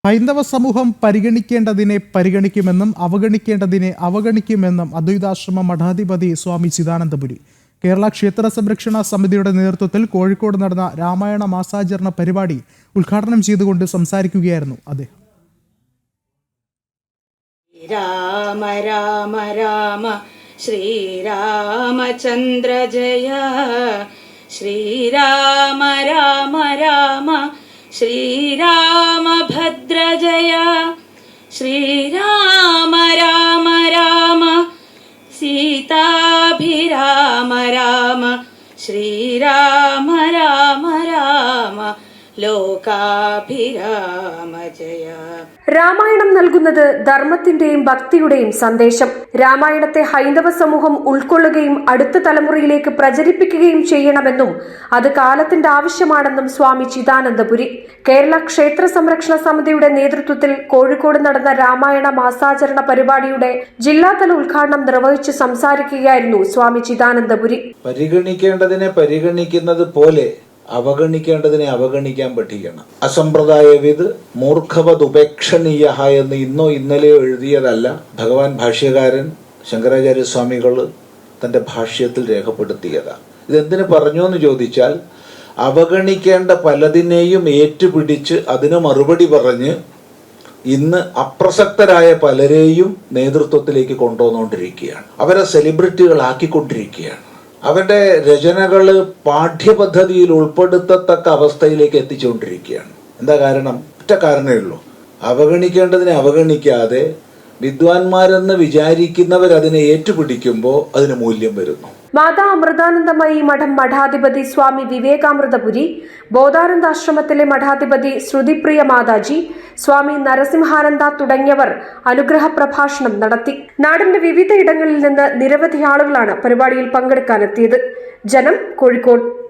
ഹൈന്ദവ സമൂഹം പരിഗണിക്കേണ്ടതിനെ പരിഗണിക്കുമെന്നും അവഗണിക്കേണ്ടതിനെ അവഗണിക്കുമെന്നും അദ്വൈതാശ്രമ മഠാധിപതി സ്വാമി ചിദാനന്ദപുരി. കേരള ക്ഷേത്ര സംരക്ഷണ സമിതിയുടെ നേതൃത്വത്തിൽ കോഴിക്കോട് നടന്ന രാമായണ മാസാചരണ പരിപാടി ഉദ്ഘാടനം ചെയ്തുകൊണ്ട് സംസാരിക്കുകയായിരുന്നു അദ്ദേഹം. രാമ രാമ രാമ ശ്രീരാമചന്ദ്ര ജയ, ശ്രീരാമ രാമ രാമ ശ്രീരാമഭദ്ര ജയ, ശ്രീരാമ രാമ രാമ സീതാഭിരാമ രാമ, ശ്രീരാമ രാമ രാമ ലോകാഭിരാമ ജയ. രാമായണം നൽകുന്നത് ധർമ്മത്തിന്റെയും ഭക്തിയുടെയും സന്ദേശം. രാമായണത്തെ ഹൈന്ദവ സമൂഹം ഉൾക്കൊള്ളുകയും അടുത്ത തലമുറയിലേക്ക് പ്രചരിപ്പിക്കുകയും ചെയ്യണമെന്നും അത് കാലത്തിന്റെ ആവശ്യമാണെന്നും സ്വാമി ചിദാനന്ദപുരി. കേരള ക്ഷേത്ര സംരക്ഷണ സമിതിയുടെ നേതൃത്വത്തിൽ കോഴിക്കോട് നടന്ന രാമായണ മാസാചരണ പരിപാടിയുടെ ജില്ലാതല ഉദ്ഘാടനം നിർവഹിച്ച് സംസാരിക്കുകയായിരുന്നു സ്വാമി ചിദാനന്ദപുരി. പരിഗണിക്കേണ്ടതിനെ പരിഗണിക്കുന്നത് പോലെ അവഗണിക്കേണ്ടതിനെ അവഗണിക്കാൻ പഠിക്കണം. അസമ്പ്രദായവിത് മൂർഖവത് ഉപേക്ഷണീയ എന്ന് ഇന്നോ ഇന്നലെയോ എഴുതിയതല്ല. ഭഗവാൻ ഭാഷ്യകാരൻ ശങ്കരാചാര്യസ്വാമികൾ തന്റെ ഭാഷ്യത്തിൽ രേഖപ്പെടുത്തിയതാണ്. ഇതെന്തിനു പറഞ്ഞു എന്ന് ചോദിച്ചാൽ, അവഗണിക്കേണ്ട പലതിനെയും ഏറ്റുപിടിച്ച് അതിന് മറുപടി പറഞ്ഞ് ഇന്ന് അപ്രസക്തരായ പലരെയും നേതൃത്വത്തിലേക്ക് കൊണ്ടുവന്നുകൊണ്ടിരിക്കുകയാണ്. അവരെ സെലിബ്രിറ്റികളാക്കിക്കൊണ്ടിരിക്കുകയാണ്. അവരുടെ രചനകള് പാഠ്യപദ്ധതിയിൽ ഉൾപ്പെടുത്തത്തക്ക അവസ്ഥയിലേക്ക് എത്തിച്ചുകൊണ്ടിരിക്കുകയാണ്. എന്താ കാരണം? ഒറ്റ കാരണമേ ഉള്ളൂ. അവഗണിക്കേണ്ടതിനെ അവഗണിക്കാതെ വിദ്വാൻമാരെന്ന് വിചാരിക്കുന്നവരതിനെ ഏറ്റുപിടിക്കുമ്പോൾ അതിന് മൂല്യം വരുന്നു. മാതാ അമൃതാനന്ദമയി മഠം മഠാധിപതി സ്വാമി വിവേകാമൃതപുരി, ബോധാനന്ദാശ്രമത്തിലെ മഠാധിപതി ശ്രുതിപ്രിയ മാതാജി, സ്വാമി നരസിംഹാനന്ദ തുടങ്ങിയവർ അനുഗ്രഹ പ്രഭാഷണം നടത്തി. നാടിന്റെ വിവിധ ഇടങ്ങളിൽ നിന്ന് നിരവധി ആളുകളാണ് പരിപാടിയിൽ പങ്കെടുക്കാനെത്തിയത്. ജനം, കോഴിക്കോട്.